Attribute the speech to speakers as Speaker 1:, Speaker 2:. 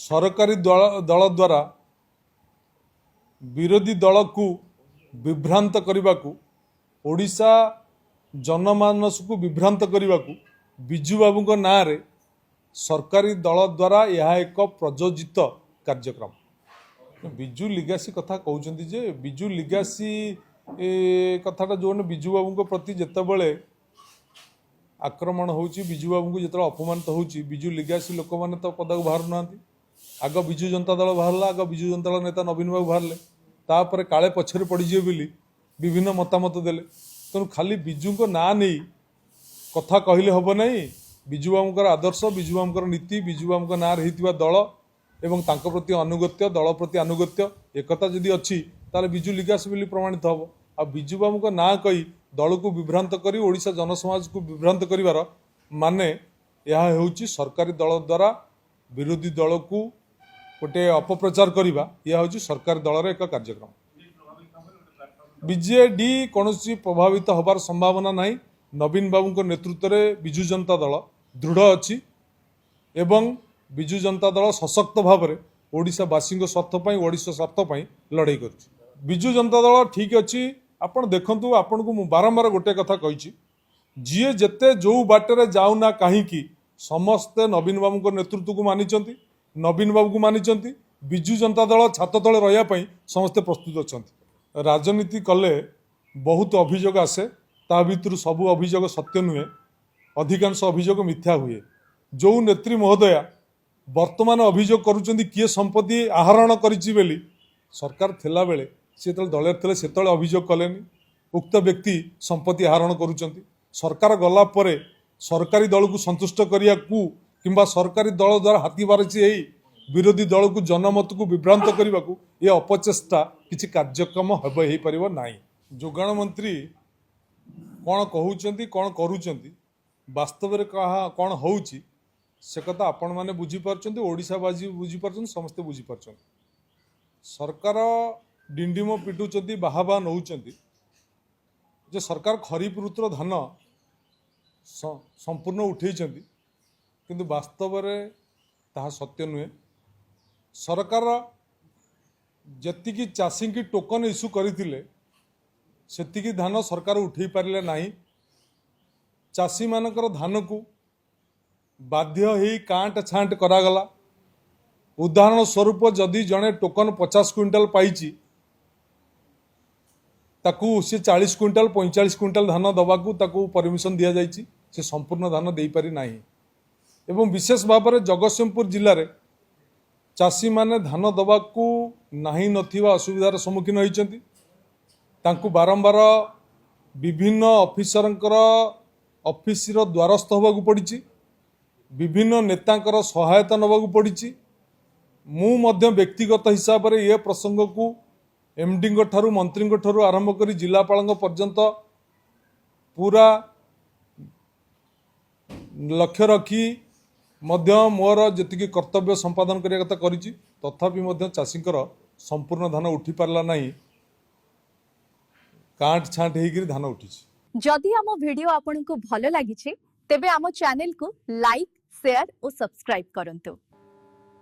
Speaker 1: सरकारी दल द्वारा विरोधी दल को विभ्रांत करने को ओडिशा जनमानस को विभ्रांत करने को बिजू बाबू को नाँ रे सरकारी दल द्वारा यह एक प्रयोजित कार्यक्रम। बिजू लिगासी कथा कहते जे बिजू लिगासी कथाटा जो बिजू बाबू को प्रति जितेबले आक्रमण होची बिजू बाबू को जो अपमानित होची बिजू लिगासी लोक मैंने तो पदा बाहर ना आग बिजू जनता दल बाहर आग बिजू जनता दल नेता नवीन बाबू बाहर तापर काले पछरे पड़ीजे बोली विभिन्न मतामत देले तेणु खाली बिजू को ना नहीं कथा कहले हम ना बिजू बाबूर आदर्श बिजू बाबूर नीति बिजू बाबू ना रही दल एवं तांको प्रति अनुगत्य दल प्रति अनुगत्य एकता जदि अच्छी ताले बिजू लिगास बोली प्रमाणित हम आ बिजू बाबू को ना कही दल को विभ्रांत करी ओडिशा जनसमाज को विभ्रांत करिवार माने यह होची सरकारी दल द्वारा विरोधी दल को गोटे अपप्रचार करवा यह होची सरकारी दलर एक कार्यक्रम। बीजेडी कौन प्रभावित होबार संभावना नहीं। नवीन बाबू को नेतृत्व में बिजू जनता दल दृढ़ अच्छी एवं बिजू जनता दल सशक्त भाव में ओडिशावासी स्वार्थपाई ओडिशा स्वार्थपाई लड़ाई कर बिजू जनता दल ठीक अच्छी। आपण देखंतु आपण को बारंबार गोटे कथा कही जी जेते जो बाटर जाऊना कहीं समस्ते नवीन बाबू को नेतृत्व को मानिचंती नवीन बाबू को मानिचंती बिजू जनता दल छात तले रही समस्ते प्रस्तुत अच्छा। राजनीति कले बहुत अभियोग आसे ता भितर सबू अभियोग सत्य नुहे अधिकांश अभियोग मिथ्या हुए। जो नेत्री महोदया वर्तमान अभियोग करुचंदी किए संपत्ति आहरण करिछि बेली सरकार थिला बेले से दल थे से अभियोग कलेनी उक्त व्यक्ति संपत्ति आहरण करुचंती सरकार गला परे सरकारी दल को संतुष्ट करिया को किंबा सरकारी दल द्वारा हाथी बारिश विरोधी दल को जनमत को विभ्रांत करने को यह अपचेष्टा किसी कार्यक्रम हो पारिबो नाही। जोगाण मंत्री कौन कहउचंती कौन करूचंती वास्तव में कहा कौन होउची से कथा आपण माने बुझी पारचंती ओडिशावासी बुझी पारचंती समस्ते बुझी पारचंती। सरकार डिंडिम पिटुचंती बाहाबा नौचंती जे सरकार खरीफ ऋतुर धान संपूर्ण उठेइचंती किंतु वास्तव में ताहा सत्य नुहे। सरकार जतिकी चाषी की टोकन इश्यू करथिले सेतिकी धान सरकार उठे पारिले नाही। चाषी मानकर धान को बाध्य ही कांट छांट करागला। उदाहरण स्वरूप जदि जड़े टोकन 50 क्विंटाल पाई ताकू से 40 क्विंटाल 45 क्विंटाल धान दवाकू ताकू परमिशन दि जाइए से संपूर्ण धान दे पारि नाही। एवं विशेष भाव में जगतसिंहपुर जिले में चाषी माने धान दवाकू नाही नथिबा असुविधार सम्मुखीन होइचंती। तांकू बारंबार विभिन्न ऑफिसरंकर ऑफिसर द्वारस्थ होबाकू पड़िछि विभिन्न नेतांकर सहायता नबाकू पड़िछि। मु मध्य व्यक्तिगत हिसाब से यह प्रसंग को एमडी ठारू मंत्री ठारू आरंभ कर जिलापाल पर्यंत पूरा लक्ष्य रखी मध्य मोर जी कर्तव्य संपादन करने कथा करी तथापि चाषीकर संपूर्ण धान उठी पारला नहीं कांट छांट होकर धान उठी।
Speaker 2: जदि आम वीडियो आपन को भल लगी तेबे आम चैनल को लाइक शेयर और सब्सक्राइब करंतु।